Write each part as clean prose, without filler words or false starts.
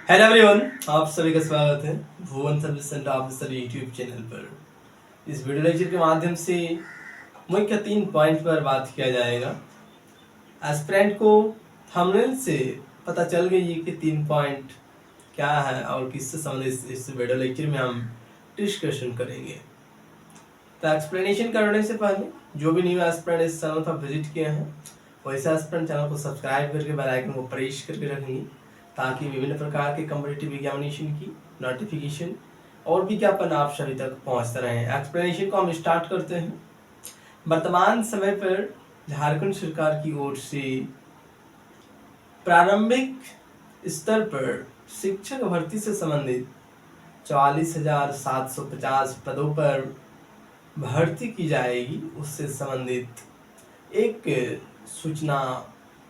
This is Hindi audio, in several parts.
हेलो एवरीवन, आप सभी का स्वागत है Bhuvan service centre officer YouTube channel पर। इस वीडियो लेक्चर के माध्यम से मुख्य 3 पॉइंट पर बात किया जाएगा। एस्पिरेंट को थंबनेल से पता चल गई है कि 3 पॉइंट क्या है और किससे संबंधित इस वीडियो लेक्चर में हम डिस्कशन करेंगे। तो एक्सप्लेनेशन करने से पहले जो भी न्यू एस्पिरेंट इस चैनल पर विजिट किए हैं वैसे एस्पिरेंट चैनल को सब्सक्राइब करके बेल आइकन को प्रेस करके रखेंगे ताकि विभिन्न प्रकार के कॉम्पिटिटिव एग्जामिनेशन की नोटिफिकेशन और विज्ञापन आप सभी तक पहुंचते रहें। एक्सप्लेनेशन को हम स्टार्ट करते हैं। वर्तमान समय पर झारखंड सरकार की ओर से प्रारंभिक स्तर पर शिक्षक भर्ती से संबंधित 44,750 पदों पर भर्ती की जाएगी। उससे संबंधित एक सूचना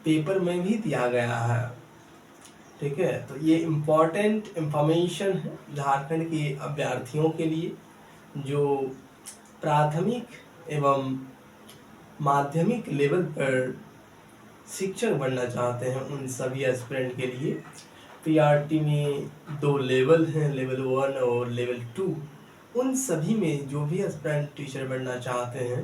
पेपर में भी दिया गया है। ठीक है, तो ये इम्पोर्टेंट इंफॉर्मेशन है झारखंड के अभ्यर्थियों के लिए जो प्राथमिक एवं माध्यमिक लेवल पर शिक्षक बनना चाहते हैं। उन सभी एस्पिरेंट के लिए पीआरटी में 2 लेवल हैं, लेवल 1 और लेवल 2। उन सभी में जो भी एस्पिरेंट टीचर बनना चाहते हैं,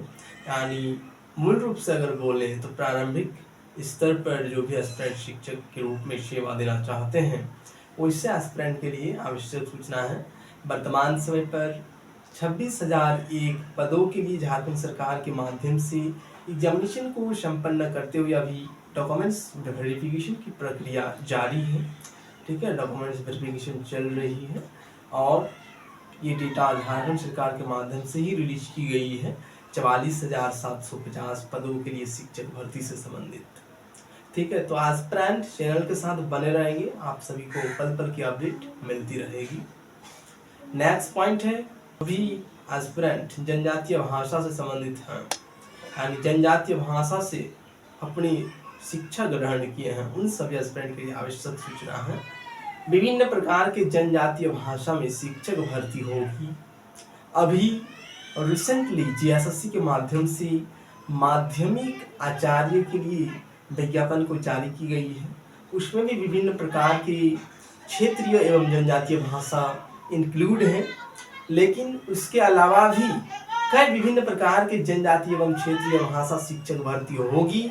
यानी मूल रूप से अगर बोलें तो प्रारंभिक स्तर पर जो भी एस्पिरेंट शिक्षक के रूप में सेवा देना चाहते हैं वैसे एस्पिरेंट के लिए आवश्यक सूचना है। वर्तमान समय पर 26,001 पदों के लिए झारखंड सरकार के माध्यम से एग्जामिनेशन को संपन्न करते हुए अभी डॉक्यूमेंट्स वेरिफिकेशन की प्रक्रिया जारी है। ठीक है, डॉक्यूमेंट्स वेरिफिकेशन चल रही है और ये डेटा झारखंड सरकार के माध्यम से ही रिलीज की गई है 44,750 पदों के लिए शिक्षक भर्ती से संबंधित। ठीक है, तो एस्पिरेंट चैनल के साथ बने रहेंगे, आप सभी को पल पल की अपडेट मिलती रहेगी। नेक्स्ट पॉइंट है, अभी एस्पिरेंट जनजातीय भाषा से संबंधित हैं, यानी जनजातीय भाषा से अपनी शिक्षा ग्रहण किए हैं उन सभी एस्पिरेंट के लिए आवश्यक सूचना है। विभिन्न प्रकार के जनजातीय भाषा में शिक्षक भर्ती होगी। अभी रिसेंटली जीएसएससी के माध्यम से माध्यमिक आचार्य के लिए विज्ञापन को जारी की गई है। उसमें भी विभिन्न प्रकार के क्षेत्रीय एवं जनजातीय भाषा इंक्लूड है, लेकिन उसके अलावा भी कई विभिन्न प्रकार के जनजातीय एवं क्षेत्रीय भाषा शिक्षक भर्ती होगी,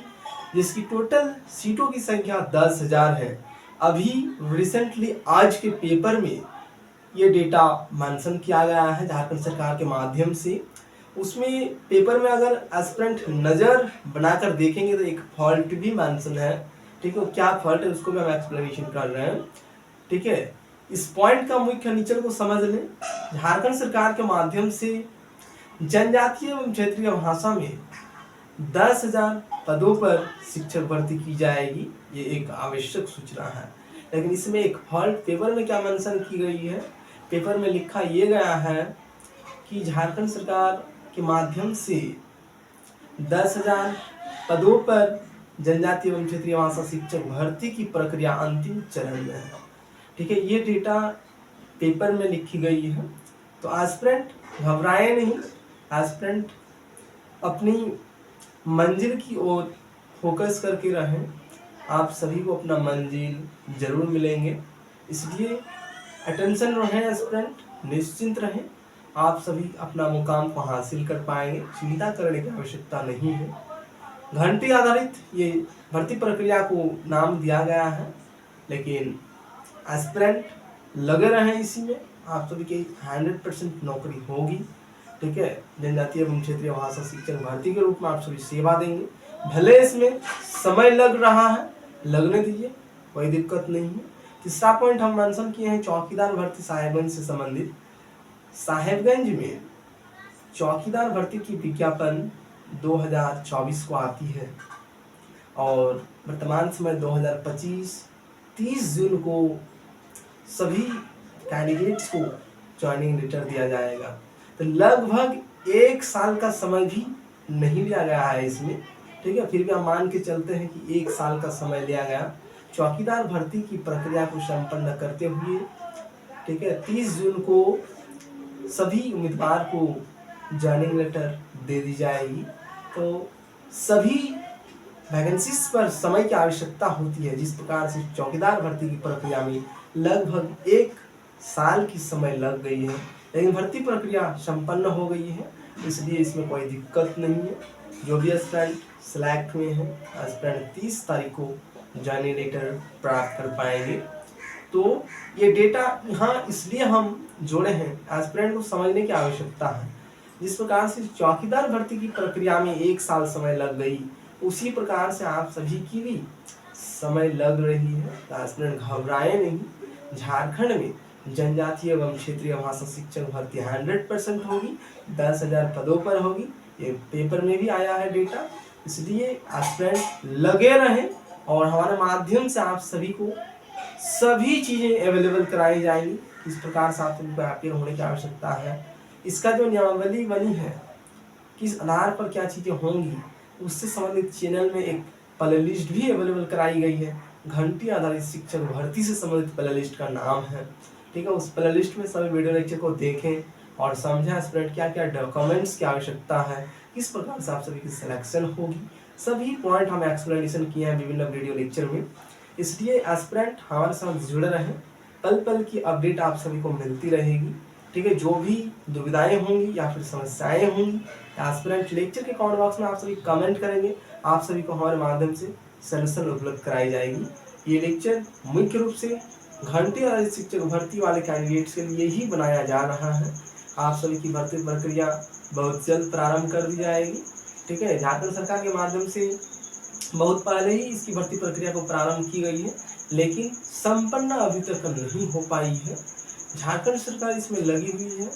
जिसकी टोटल सीटों की संख्या 10,000 है। अभी रिसेंटली आज के पेपर में ये डेटा मेंशन किया गया है झारखंड सरकार के माध्यम से। उसमें पेपर में अगर एस्पिरेंट नज़र बनाकर देखेंगे तो एक फॉल्ट भी मेंशन है। ठीक है, क्या फॉल्ट है उसको भी हम एक्सप्लेनेशन कर रहे हैं। ठीक है, इस पॉइंट का मुख्य नेचर को समझ लें। झारखंड सरकार के माध्यम से जनजातीय एवं क्षेत्रीय भाषा में 10,000 पदों पर शिक्षक भर्ती की जाएगी, ये एक आवश्यक सूचना है। लेकिन इसमें एक फॉल्ट पेपर में क्या मेंशन की गई है, पेपर में लिखा ये गया है कि झारखंड सरकार के माध्यम से 10,000 पदों पर जनजातीय एवं क्षेत्रीय भाषा शिक्षक भर्ती की प्रक्रिया अंतिम चरण में है। ठीक है, ये डेटा पेपर में लिखी गई है। तो एस्पिरेंट घबराए नहीं, एस्पिरेंट अपनी मंजिल की ओर फोकस करके रहें। आप सभी को अपना मंजिल जरूर मिलेंगे, इसलिए अटेंशन रहें एस्पिरेंट, निश्चिंत रहें, आप सभी अपना मुकाम को हासिल कर पाएंगे। चिंता करने की आवश्यकता नहीं है। घंटी आधारित ये भर्ती प्रक्रिया को नाम दिया गया है, लेकिन एस्पिरेंट लगे रहें इसी में, आप सभी की 100% नौकरी होगी। ठीक है, जनजातीय एवं क्षेत्रीय भाषा शिक्षक भर्ती के रूप में आप सभी सेवा देंगे। भले इसमें समय लग रहा है, लगने दीजिए, कोई दिक्कत नहीं है। तीसरा पॉइंट हम मेंशन किए हैं चौकीदार भर्ती साहेबगंज से संबंधित। साहेबगंज में चौकीदार भर्ती की विज्ञापन 2024 को आती है और वर्तमान समय 2025 30 जून को सभी कैंडिडेट्स को ज्वाइनिंग लेटर दिया जाएगा। तो लगभग 1 साल का समय भी नहीं लिया गया है इसमें। ठीक है, फिर भी हम मान के चलते हैं कि 1 साल का समय लिया गया चौकीदार भर्ती की प्रक्रिया को संपन्न करते हुए। ठीक है, 30 जून को सभी उम्मीदवार को ज्वाइनिंग लेटर दे दी जाएगी। तो सभी वैकेंसीज पर समय की आवश्यकता होती है। जिस प्रकार से चौकीदार भर्ती की प्रक्रिया में लगभग 1 साल की समय लग गई है, लेकिन भर्ती प्रक्रिया संपन्न हो गई है, इसलिए इसमें कोई दिक्कत नहीं है। जो भी एस्पिरेंट सेलेक्ट हुए हैं, एस्पिरेंट 30 तारीख को ज्वाइनिंग लेटर प्राप्त कर पाएंगे। तो ये डेटा यहाँ इसलिए हम जोड़े हैं, एस्पिरेंट को समझने की आवश्यकता है। जिस प्रकार से चौकीदार भर्ती की प्रक्रिया में 1 साल समय लग गई, उसी प्रकार से आप सभी की भी समय लग रही है। तो एस्पिरेंट घबराए नहीं। झारखंड में जनजातीय एवं क्षेत्रीय भाषा शिक्षक भर्ती 100% होगी, 10,000 पदों पर होगी। ये पेपर में भी आया है डेटा, इसलिए एस्पिरेंट लगे रहें और हमारे माध्यम से आप सभी को सभी चीज़ें अवेलेबल कराई जाएंगी। इस प्रकार से आप सभी को अपेयर होने की आवश्यकता है। इसका जो नियमावली बनी है, किस आधार पर क्या चीज़ें होंगी, उससे संबंधित चैनल में एक प्ले लिस्ट भी अवेलेबल कराई गई है। घंटी आधारित शिक्षक भर्ती से संबंधित प्ले लिस्ट का नाम है, ठीक है। उस प्ले लिस्ट में सभी वीडियो लेक्चर को देखें और समझें एस्पिरेंट क्या क्या डॉक्यूमेंट्स की आवश्यकता है, किस प्रकार से आप सभी की सिलेक्शन होगी। सभी पॉइंट हम एक्सप्लेनेशन किए हैं विभिन्न वीडियो लेक्चर में, इसलिए एस्पिरेंट हमारे साथ जुड़े रहें। पल पल की अपडेट आप सभी को मिलती रहेगी, ठीक है। जो भी दुविधाएं होंगी या फिर समस्याएं होंगी, एस्पिरेंट लेक्चर के कमेंट बॉक्स में आप सभी कमेंट करेंगे, आप सभी को हमारे माध्यम से सलूशन उपलब्ध कराई जाएगी। ये लेक्चर मुख्य रूप से घंटी आधारित शिक्षक भर्ती वाले कैंडिडेट्स के लिए ही बनाया जा रहा है। आप सभी की भर्ती प्रक्रिया बहुत जल्द प्रारंभ कर दी जाएगी, ठीक है। झारखंड सरकार के माध्यम से बहुत पहले ही इसकी भर्ती प्रक्रिया को प्रारंभ की गई है, लेकिन संपन्न अभी तक नहीं हो पाई है। झारखंड सरकार इसमें लगी हुई है,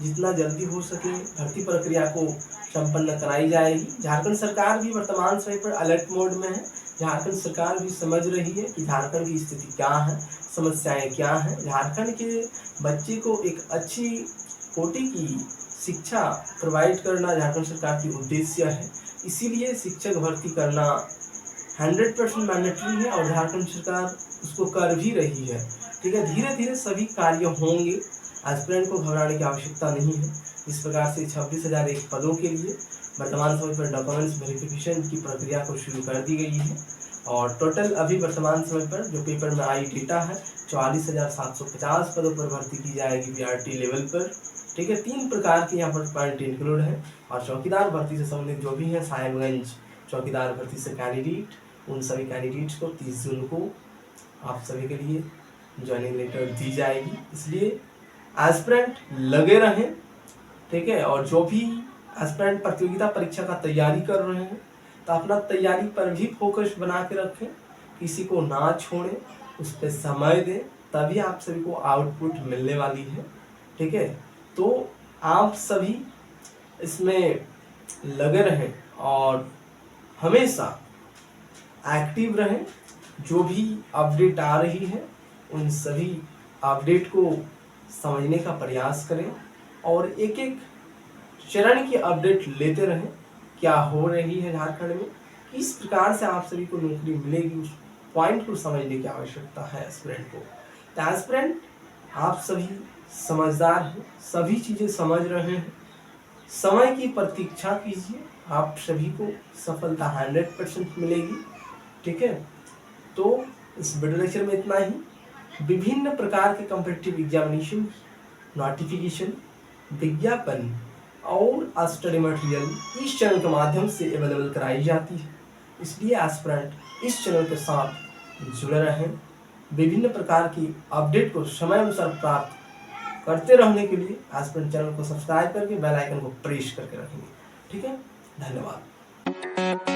जितना जल्दी हो सके भर्ती प्रक्रिया को संपन्न कराई जाएगी। झारखंड सरकार भी वर्तमान समय पर अलर्ट मोड में है। झारखंड सरकार भी समझ रही है कि झारखंड की स्थिति क्या है, समस्याएं क्या हैं। झारखंड के बच्चे को एक अच्छी कोटि की शिक्षा प्रोवाइड करना झारखंड सरकार की उद्देश्य है, इसीलिए शिक्षक भर्ती करना 100% मैंडेटरी है और झारखंड सरकार उसको कर भी रही है, ठीक है। धीरे धीरे सभी कार्य होंगे, एस्पिरेंट को घबराने की आवश्यकता नहीं है। इस प्रकार से 26,001 पदों के लिए वर्तमान समय पर डॉक्यूमेंट्स वेरिफिकेशन की प्रक्रिया को शुरू कर दी गई है और टोटल अभी वर्तमान समय पर जो पेपर में आई डेटा है 44,750 पदों पर भर्ती की जाएगी BRT लेवल पर, ठीक है। 3 प्रकार के यहाँ पर पॉइंट इंक्लूड है और चौकीदार भर्ती से संबंधित जो भी है साहेबगंज चौकीदार भर्ती से कैंडिडेट, उन सभी कैंडिडेट्स को 30 जून को आप सभी के लिए ज्वाइनिंग लेटर दी जाएगी। इसलिए एस्पिरेंट लगे रहें, ठीक है। और जो भी एस्पिरेंट प्रतियोगिता परीक्षा का तैयारी कर रहे हैं, तो अपना तैयारी पर भी फोकस बना के रखें, किसी को ना छोड़ें, उस पर समय दें, तभी आप सभी को आउटपुट मिलने वाली है, ठीक है। तो आप सभी इसमें लगे रहें और हमेशा एक्टिव रहें। जो भी अपडेट आ रही है उन सभी अपडेट को समझने का प्रयास करें और एक एक चरण की अपडेट लेते रहें। क्या हो रही है झारखंड में, किस प्रकार से आप सभी को नौकरी मिलेगी, उस पॉइंट को समझने की आवश्यकता है एस्पिरेंट को। तो एस्पिरेंट आप सभी समझदार हैं, सभी चीज़ें समझ रहे हैं, समय की प्रतीक्षा कीजिए, आप सभी को सफलता 100% मिलेगी, ठीक है। तो इस वीडियो लेक्चर में इतना ही। विभिन्न प्रकार के कॉम्पिटिटिव एग्जामिनेशन, नोटिफिकेशन, विज्ञापन और स्टडी मटेरियल इस चैनल के माध्यम से अवेलेबल कराई जाती है, इसलिए एस्पिरेंट इस चैनल के साथ जुड़े रहें। विभिन्न प्रकार की अपडेट को समय अनुसार प्राप्त करते रहने के लिए एस्पिरेंट चैनल को सब्सक्राइब करके बेल आइकन को प्रेस करके रखेंगे, ठीक है। धन्यवाद।